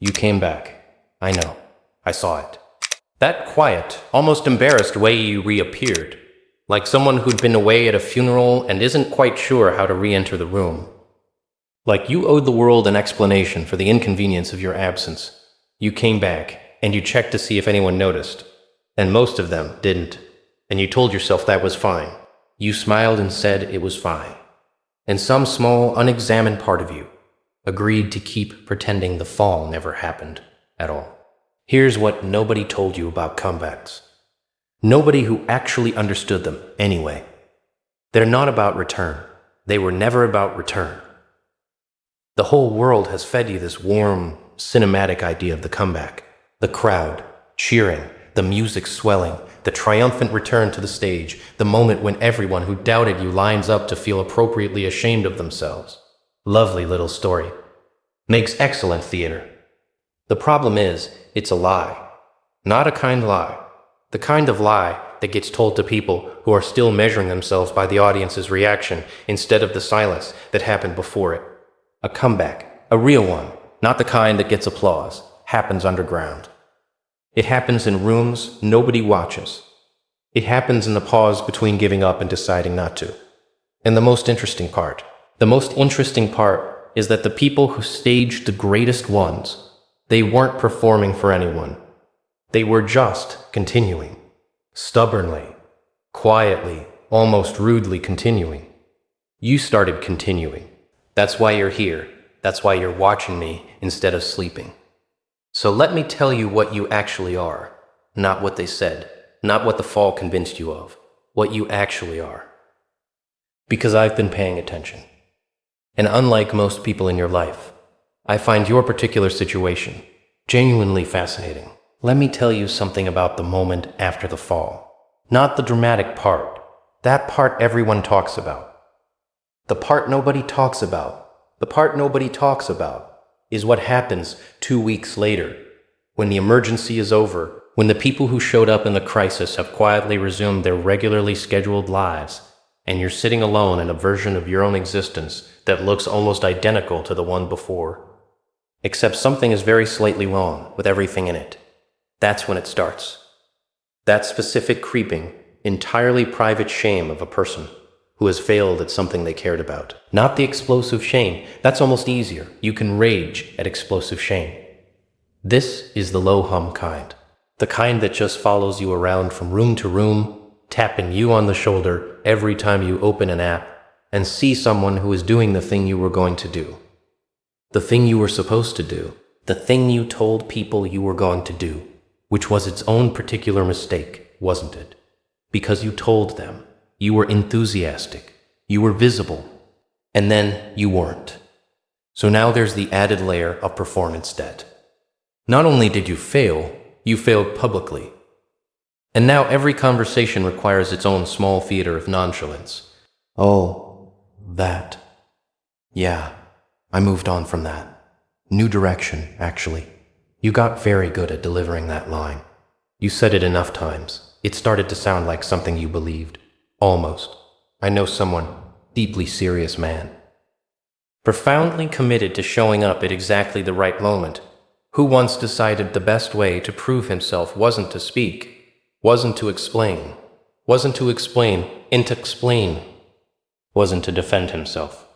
You came back. I know. I saw it. That quiet, almost embarrassed way you reappeared, like someone who'd been away at a funeral and isn't quite sure how to re-enter the room. Like you owed the world an explanation for the inconvenience of your absence. You came back, and you checked to see if anyone noticed. And most of them didn't. And you told yourself that was fine. You smiled and said it was fine. And some small, unexamined part of you agreed to keep pretending the fall never happened at all. Here's what nobody told you about comebacks. Nobody who actually understood them anyway. They're not about return. They were never about return. The whole world has fed you this warm, cinematic idea of the comeback. The crowd, cheering, the music swelling, the triumphant return to the stage, the moment when everyone who doubted you lines up to feel appropriately ashamed of themselves. Lovely little story. Makes excellent theater. The problem is, it's a lie. Not a kind lie. The kind of lie that gets told to people who are still measuring themselves by the audience's reaction instead of the silence that happened before it. A comeback, a real one, not the kind that gets applause, happens underground. It happens in rooms nobody watches. It happens in the pause between giving up and deciding not to. And the most interesting part is that the people who staged the greatest ones, they weren't performing for anyone. They were just continuing. Stubbornly, quietly, almost rudely continuing. You started continuing. That's why you're here. That's why you're watching me instead of sleeping. So let me tell you what you actually are. Not what they said. Not what the fall convinced you of. What you actually are. Because I've been paying attention. And unlike most people in your life, I find your particular situation genuinely fascinating. Let me tell you something about the moment after the fall. Not the dramatic part. That part everyone talks about. The part nobody talks about. The part nobody talks about is what happens 2 weeks later, when the emergency is over, when the people who showed up in the crisis have quietly resumed their regularly scheduled lives, and you're sitting alone in a version of your own existence that looks almost identical to the one before. Except something is very slightly wrong with everything in it. That's when it starts. That specific creeping, entirely private shame of a person who has failed at something they cared about. Not the explosive shame. That's almost easier. You can rage at explosive shame. This is the low-hum kind. The kind that just follows you around from room to room, tapping you on the shoulder every time you open an app and see someone who is doing the thing you were going to do. The thing you were supposed to do. The thing you told people you were going to do, which was its own particular mistake, wasn't it? Because you told them. You were enthusiastic. You were visible. And then you weren't. So now there's the added layer of performance debt. Not only did you fail, you failed publicly. And now every conversation requires its own small theater of nonchalance. Oh, that. Yeah, I moved on from that. New direction, actually. You got very good at delivering that line. You said it enough times. It started to sound like something you believed. Almost. I know someone, deeply serious man. Profoundly committed to showing up at exactly the right moment, who once decided the best way to prove himself wasn't to speak, wasn't to explain, wasn't to defend himself.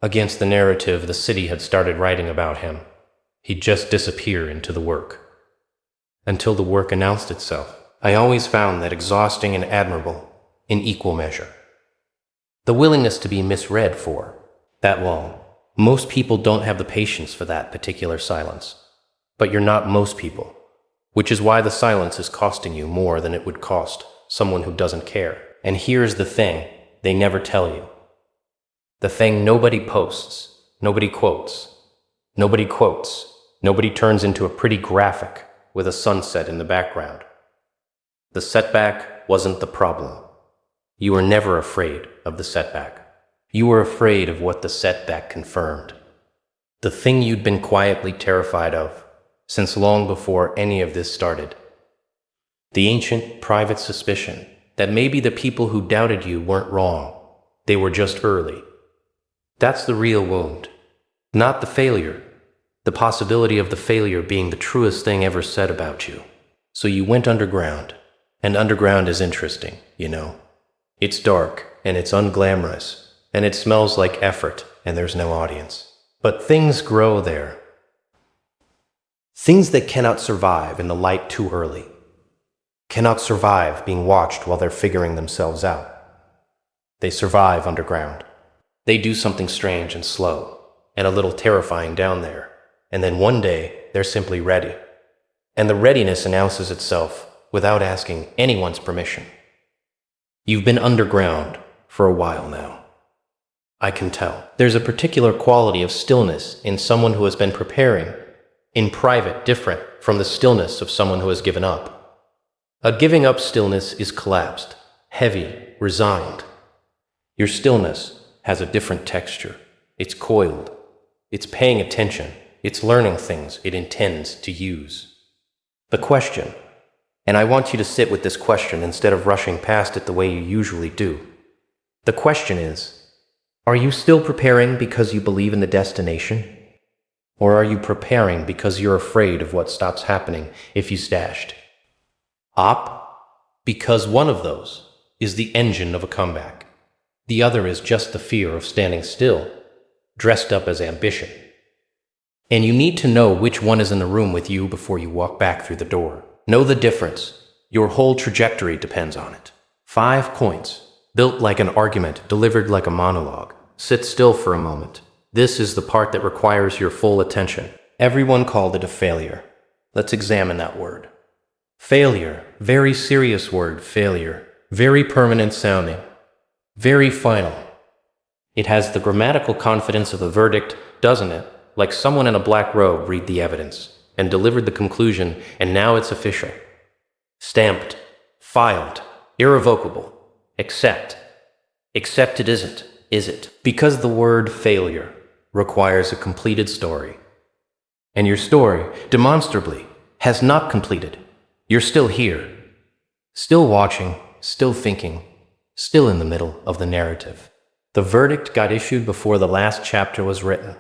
Against the narrative the city had started writing about him, he'd just disappear into the work. Until the work announced itself. I always found that exhausting and admirable in equal measure. The willingness to be misread for that long. Most people don't have the patience for that particular silence. But you're not most people, which is why the silence is costing you more than it would cost someone who doesn't care. And here's the thing they never tell you. The thing nobody posts, nobody quotes, nobody turns into a pretty graphic with a sunset in the background. The setback wasn't the problem. You were never afraid of the setback. You were afraid of what the setback confirmed. The thing you'd been quietly terrified of since long before any of this started. The ancient private suspicion that maybe the people who doubted you weren't wrong. They were just early. That's the real wound. Not the failure. The possibility of the failure being the truest thing ever said about you. So you went underground. And underground is interesting, you know. It's dark, and it's unglamorous, and it smells like effort, and there's no audience. But things grow there. Things that cannot survive in the light too early. Cannot survive being watched while they're figuring themselves out. They survive underground. They do something strange and slow, and a little terrifying down there. And then one day, they're simply ready. And the readiness announces itself without asking anyone's permission. You've been underground for a while now. I can tell. There's a particular quality of stillness in someone who has been preparing, in private, different from the stillness of someone who has given up. A giving up stillness is collapsed, heavy, resigned. Your stillness has a different texture. It's coiled. It's paying attention. It's learning things it intends to use. The question, and I want you to sit with this question instead of rushing past it the way you usually do. The question is, are you still preparing because you believe in the destination? Or are you preparing because you're afraid of what stops happening if you stashed? Because one of those is the engine of a comeback. The other is just the fear of standing still, dressed up as ambition. And you need to know which one is in the room with you before you walk back through the door. Know the difference. Your whole trajectory depends on it. 5 points, built like an argument, delivered like a monologue. Sit still for a moment. This is the part that requires your full attention. Everyone called it a failure. Let's examine that word. Failure, very serious word, failure. Very permanent sounding. Very final. It has the grammatical confidence of a verdict, doesn't it? Like someone in a black robe read the evidence and delivered the conclusion, and now it's official. Stamped, filed, irrevocable. Except it isn't, is it? Because the word failure requires a completed story. And your story, demonstrably, has not completed. You're still here. Still watching, still thinking, still in the middle of the narrative. The verdict got issued before the last chapter was written,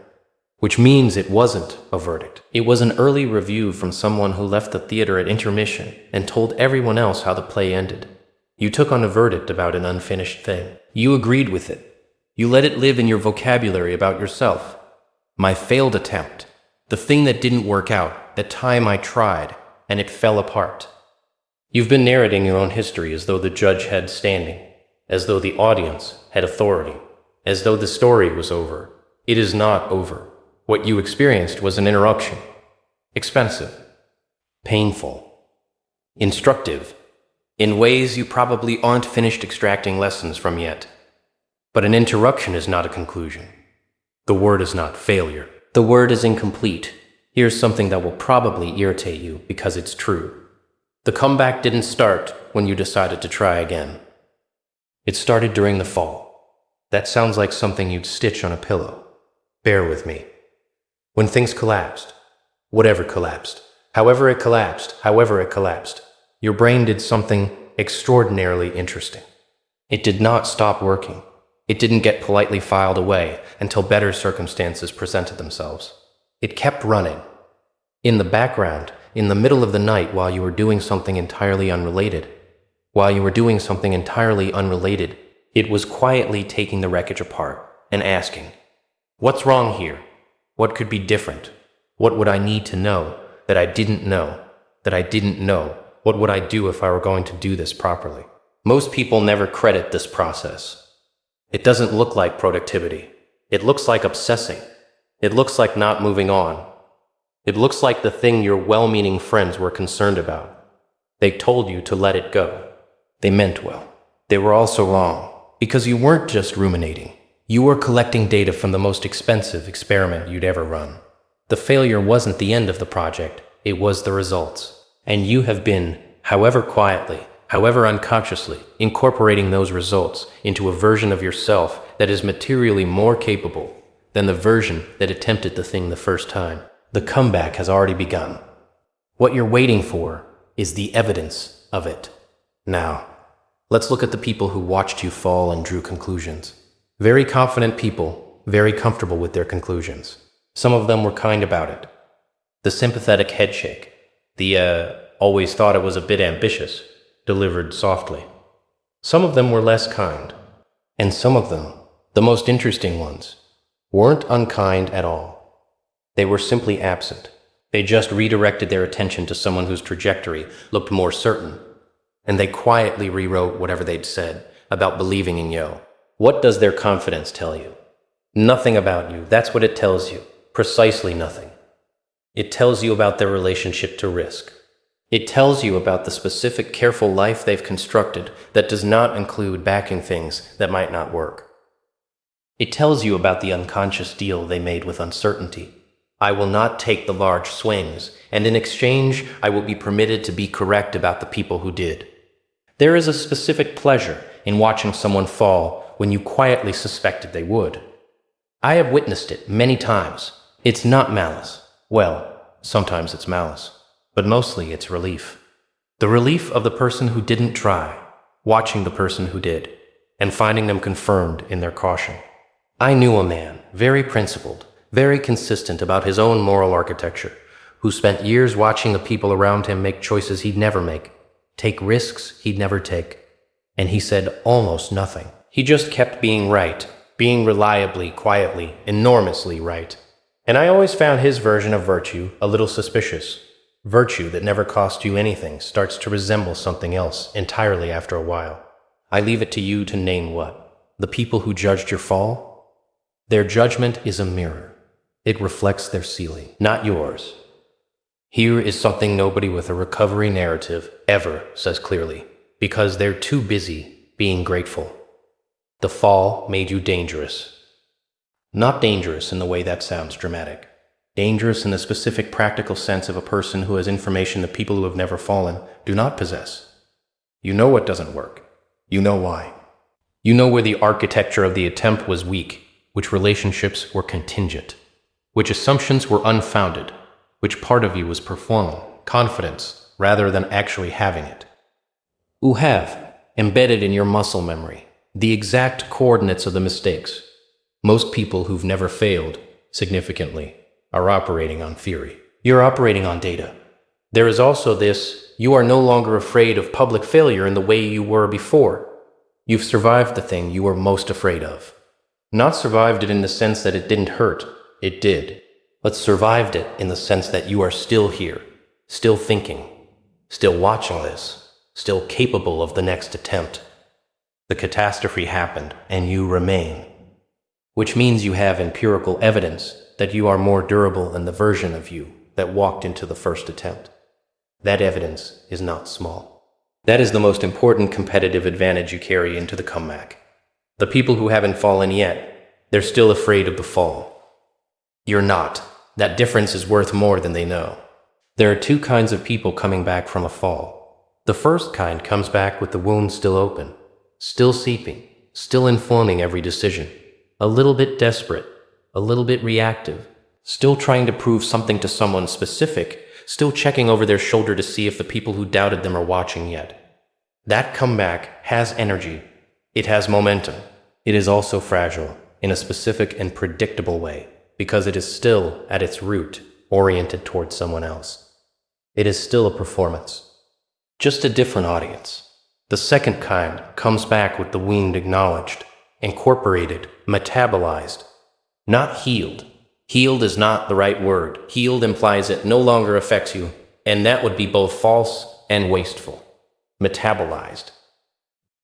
which means it wasn't a verdict. It was an early review from someone who left the theater at intermission and told everyone else how the play ended. You took on a verdict about an unfinished thing. You agreed with it. You let it live in your vocabulary about yourself. My failed attempt, the thing that didn't work out, the time I tried, and it fell apart. You've been narrating your own history as though the judge had standing, as though the audience had authority, as though the story was over. It is not over. What you experienced was an interruption. Expensive. Painful. Instructive. In ways you probably aren't finished extracting lessons from yet. But an interruption is not a conclusion. The word is not failure. The word is incomplete. Here's something that will probably irritate you because it's true. The comeback didn't start when you decided to try again. It started during the fall. That sounds like something you'd stitch on a pillow. Bear with me. When things collapsed, whatever collapsed, however it collapsed, your brain did something extraordinarily interesting. It did not stop working. It didn't get politely filed away until better circumstances presented themselves. It kept running. In the background, in the middle of the night while you were doing something entirely unrelated. It was quietly taking the wreckage apart and asking, what's wrong here? What could be different? What would I need to know that I didn't know? What would I do if I were going to do this properly? Most people never credit this process. It doesn't look like productivity. It looks like obsessing. It looks like not moving on. It looks like the thing your well-meaning friends were concerned about. They told you to let it go. They meant well. They were also wrong, because you weren't just ruminating. You were collecting data from the most expensive experiment you'd ever run. The failure wasn't the end of the project, it was the results. And you have been, however quietly, however unconsciously, incorporating those results into a version of yourself that is materially more capable than the version that attempted the thing the first time. The comeback has already begun. What you're waiting for is the evidence of it. Now, let's look at the people who watched you fall and drew conclusions. Very confident people, very comfortable with their conclusions. Some of them were kind about it. The sympathetic headshake, the always thought it was a bit ambitious, delivered softly. Some of them were less kind, and some of them, the most interesting ones, weren't unkind at all. They were simply absent. They just redirected their attention to someone whose trajectory looked more certain, and they quietly rewrote whatever they'd said about believing in Yo. What does their confidence tell you? Nothing about you. That's what it tells you. Precisely nothing. It tells you about their relationship to risk. It tells you about the specific careful life they've constructed that does not include backing things that might not work. It tells you about the unconscious deal they made with uncertainty. I will not take the large swings, and in exchange, I will be permitted to be correct about the people who did. There is a specific pleasure in watching someone fall when you quietly suspected they would. I have witnessed it many times. It's not malice. Well, sometimes it's malice, but mostly it's relief. The relief of the person who didn't try, watching the person who did, and finding them confirmed in their caution. I knew a man, very principled, very consistent about his own moral architecture, who spent years watching the people around him make choices he'd never make, take risks he'd never take, and he said almost nothing. He just kept being right, being reliably, quietly, enormously right. And I always found his version of virtue a little suspicious. Virtue that never cost you anything starts to resemble something else entirely after a while. I leave it to you to name what. The people who judged your fall? Their judgment is a mirror. It reflects their ceiling, not yours. Here is something nobody with a recovery narrative ever says clearly, because they're too busy being grateful. The fall made you dangerous. Not dangerous in the way that sounds dramatic. Dangerous in the specific practical sense of a person who has information that people who have never fallen do not possess. You know what doesn't work. You know why. You know where the architecture of the attempt was weak, which relationships were contingent, which assumptions were unfounded, which part of you was performing, confidence, rather than actually having it. You have, embedded in your muscle memory, the exact coordinates of the mistakes. Most people who've never failed, significantly, are operating on theory. You're operating on data. There is also this: you are no longer afraid of public failure in the way you were before. You've survived the thing you were most afraid of. Not survived it in the sense that it didn't hurt. It did. But survived it in the sense that you are still here, still thinking, still watching this, still capable of the next attempt. The catastrophe happened, and you remain. Which means you have empirical evidence that you are more durable than the version of you that walked into the first attempt. That evidence is not small. That is the most important competitive advantage you carry into the comeback. The people who haven't fallen yet, they're still afraid of the fall. You're not. That difference is worth more than they know. There are two kinds of people coming back from a fall. The first kind comes back with the wound still open, still seeping, still informing every decision. A little bit desperate, a little bit reactive, still trying to prove something to someone specific, still checking over their shoulder to see if the people who doubted them are watching yet. That comeback has energy. It has momentum. It is also fragile in a specific and predictable way because it is still, at its root, oriented towards someone else. It is still a performance. Just a different audience. The second kind comes back with the wound acknowledged, incorporated, metabolized, not healed. Healed is not the right word. Healed implies it no longer affects you, and that would be both false and wasteful. Metabolized,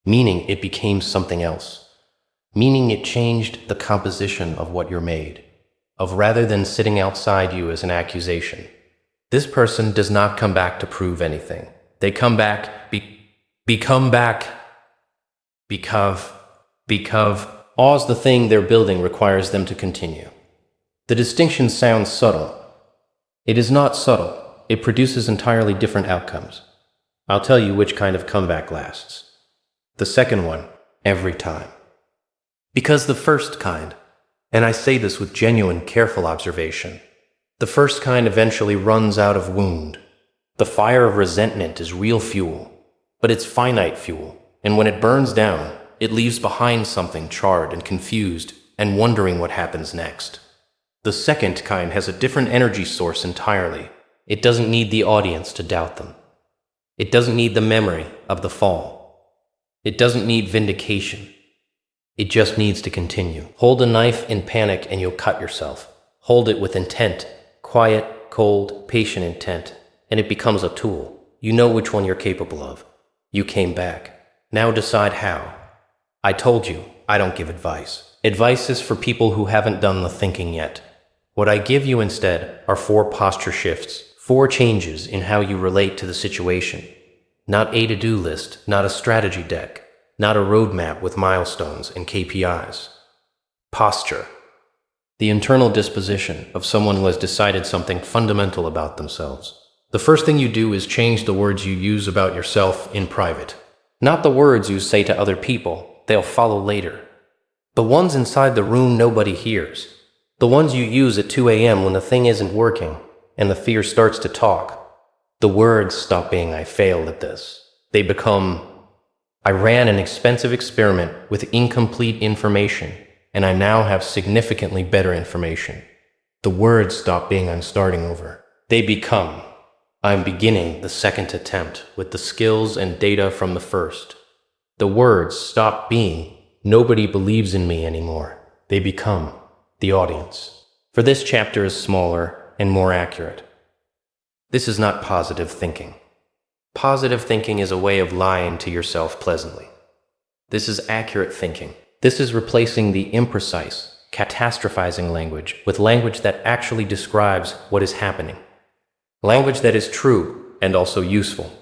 meaning it became something else, meaning it changed the composition of what you're made of rather than sitting outside you as an accusation. This person does not come back to prove anything. They come back because the thing they're building requires them to continue. The distinction sounds subtle. It is not subtle. It produces entirely different outcomes. I'll tell you which kind of comeback lasts. The second one, every time. Because the first kind, and I say this with genuine, careful observation, the first kind eventually runs out of wound. The fire of resentment is real fuel, but it's finite fuel, and when it burns down, it leaves behind something charred and confused and wondering what happens next. The second kind has a different energy source entirely. It doesn't need the audience to doubt them. It doesn't need the memory of the fall. It doesn't need vindication. It just needs to continue. Hold a knife in panic and you'll cut yourself. Hold it with intent, quiet, cold, patient intent, and it becomes a tool. You know which one you're capable of. You came back. Now decide how. I told you, I don't give advice. Advice is for people who haven't done the thinking yet. What I give you instead are 4 posture shifts, 4 changes in how you relate to the situation. Not a to-do list, not a strategy deck, not a roadmap with milestones and KPIs. Posture. The internal disposition of someone who has decided something fundamental about themselves. The first thing you do is change the words you use about yourself in private. Not the words you say to other people, they'll follow later. The ones inside the room nobody hears. The ones you use at 2 a.m. when the thing isn't working and the fear starts to talk. The words stop being I failed at this. They become I ran an expensive experiment with incomplete information and I now have significantly better information. The words stop being I'm starting over. They become I'm beginning the second attempt with the skills and data from the first. The words stop being nobody believes in me anymore. They become the audience. For this chapter is smaller and more accurate. This is not positive thinking. Positive thinking is a way of lying to yourself pleasantly. This is accurate thinking. This is replacing the imprecise, catastrophizing language with language that actually describes what is happening. Language that is true and also useful.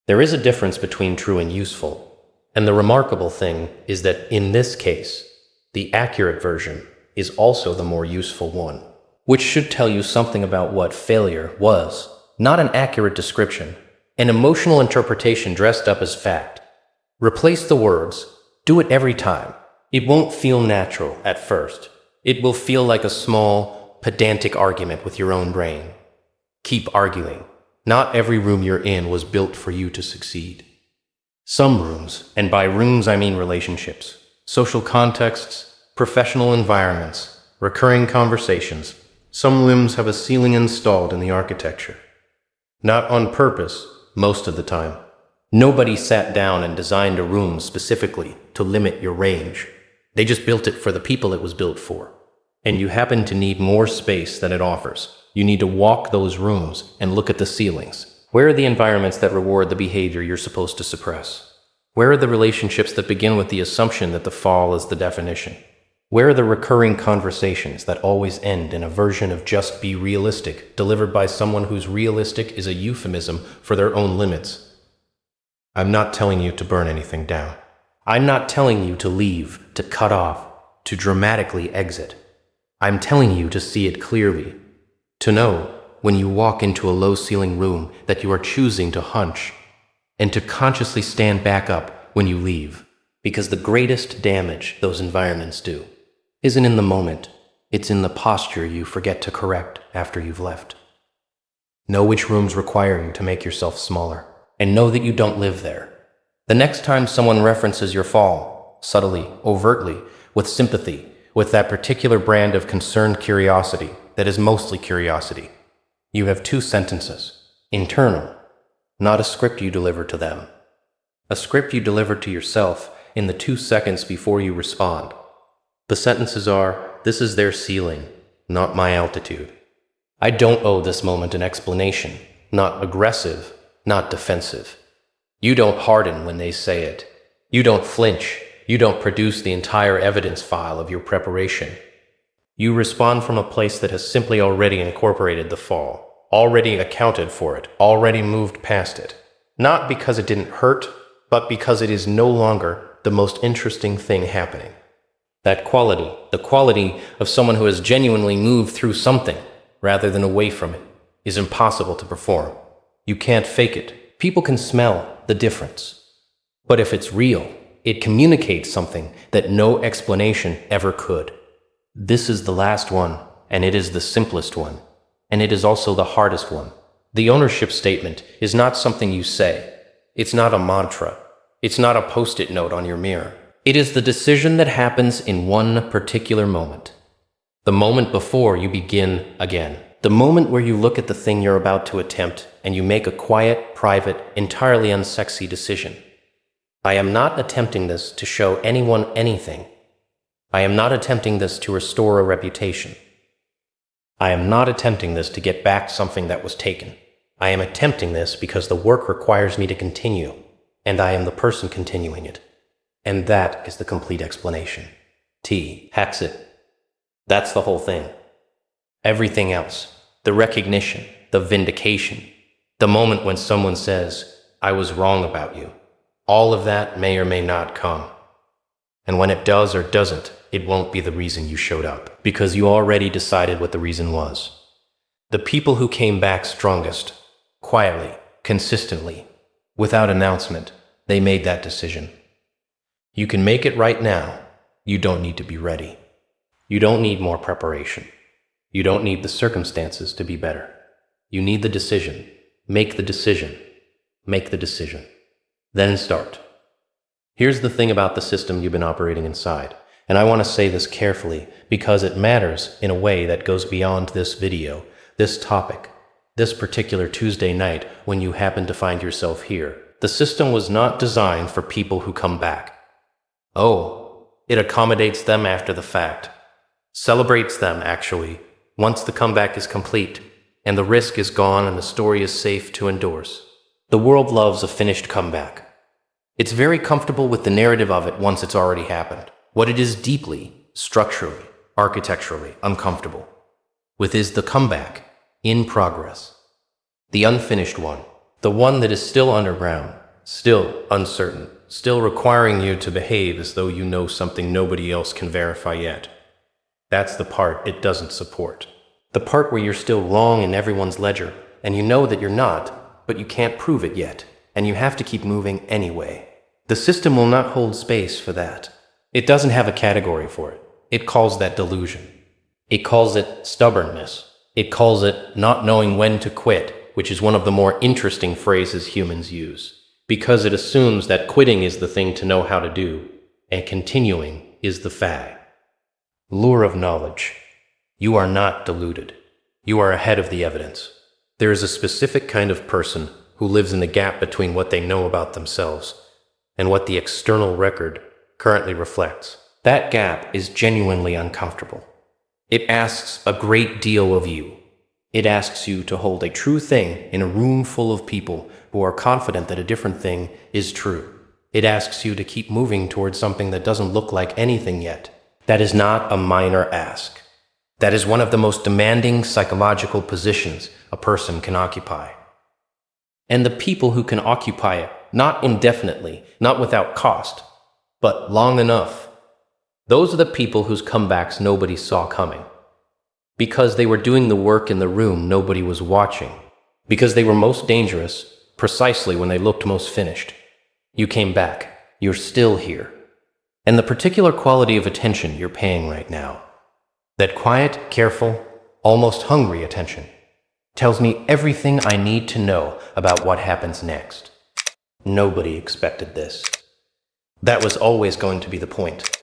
There is a difference between true and useful, and the remarkable thing is that in this case, the accurate version is also the more useful one, which should tell you something about what failure was. Not an accurate description, an emotional interpretation dressed up as fact. Replace the words, do it every time. It won't feel natural at first. It will feel like a small, pedantic argument with your own brain. Keep arguing. Not every room you're in was built for you to succeed. Some rooms, and by rooms I mean relationships, social contexts, professional environments, recurring conversations, some rooms have a ceiling installed in the architecture. Not on purpose, most of the time. Nobody sat down and designed a room specifically to limit your range. They just built it for the people it was built for. And you happen to need more space than it offers. You need to walk those rooms and look at the ceilings. Where are the environments that reward the behavior you're supposed to suppress? Where are the relationships that begin with the assumption that the fall is the definition? Where are the recurring conversations that always end in a version of just be realistic, delivered by someone whose realistic is a euphemism for their own limits? I'm not telling you to burn anything down. I'm not telling you to leave, to cut off, to dramatically exit. I'm telling you to see it clearly, to know when you walk into a low-ceiling room that you are choosing to hunch, and to consciously stand back up when you leave, because the greatest damage those environments do isn't in the moment, it's in the posture you forget to correct after you've left. Know which rooms require you to make yourself smaller, and know that you don't live there. The next time someone references your fall, subtly, overtly, with sympathy, with that particular brand of concerned curiosity that is mostly curiosity, you have 2 sentences. Internal, not a script you deliver to them. A script you deliver to yourself in the 2 seconds before you respond. The sentences are, this is their ceiling, not my altitude. I don't owe this moment an explanation, not aggressive, not defensive. You don't harden when they say it. You don't flinch. You don't produce the entire evidence file of your preparation. You respond from a place that has simply already incorporated the fall, already accounted for it, already moved past it. Not because it didn't hurt, but because it is no longer the most interesting thing happening. That quality, the quality of someone who has genuinely moved through something rather than away from it, is impossible to perform. You can't fake it. People can smell the difference. But if it's real, it communicates something that no explanation ever could. This is the last one, and it is the simplest one, and it is also the hardest one. The ownership statement is not something you say. It's not a mantra. It's not a post-it note on your mirror. It is the decision that happens in one particular moment. The moment before you begin again. The moment where you look at the thing you're about to attempt and you make a quiet, private, entirely unsexy decision. I am not attempting this to show anyone anything. I am not attempting this to restore a reputation. I am not attempting this to get back something that was taken. I am attempting this because the work requires me to continue, and I am the person continuing it. And that is the complete explanation. Hacks it. That's the whole thing. Everything else, the recognition, the vindication, the moment when someone says, I was wrong about you, all of that may or may not come. And when it does or doesn't, it won't be the reason you showed up, because you already decided what the reason was. The people who came back strongest, quietly, consistently, without announcement, they made that decision. You can make it right now. You don't need to be ready. You don't need more preparation. You don't need the circumstances to be better. You need the decision. Make the decision. Make the decision. Then start. Here's the thing about the system you've been operating inside, and I want to say this carefully because it matters in a way that goes beyond this video, this topic, this particular Tuesday night when you happen to find yourself here. The system was not designed for people who come back. Oh, it accommodates them after the fact. Celebrates them, actually, once the comeback is complete, and the risk is gone and the story is safe to endorse. The world loves a finished comeback. It's very comfortable with the narrative of it once it's already happened. What it is deeply, structurally, architecturally uncomfortable with is the comeback, in progress. The unfinished one, the one that is still underground, still uncertain, still requiring you to behave as though you know something nobody else can verify yet. That's the part it doesn't support. The part where you're still wrong in everyone's ledger, and you know that you're not, but you can't prove it yet, and you have to keep moving anyway. The system will not hold space for that. It doesn't have a category for it. It calls that delusion. It calls it stubbornness. It calls it not knowing when to quit, which is one of the more interesting phrases humans use, because it assumes that quitting is the thing to know how to do, and continuing is the fad. Lure of knowledge. You are not deluded. You are ahead of the evidence. There is a specific kind of person who lives in the gap between what they know about themselves and what the external record currently reflects. That gap is genuinely uncomfortable. It asks a great deal of you. It asks you to hold a true thing in a room full of people who are confident that a different thing is true. It asks you to keep moving towards something that doesn't look like anything yet. That is not a minor ask. That is one of the most demanding psychological positions a person can occupy. And the people who can occupy it, not indefinitely, not without cost, but long enough, those are the people whose comebacks nobody saw coming. Because they were doing the work in the room nobody was watching. Because they were most dangerous precisely when they looked most finished. You came back. You're still here. And the particular quality of attention you're paying right now, that quiet, careful, almost hungry attention, tells me everything I need to know about what happens next. Nobody expected this. That was always going to be the point.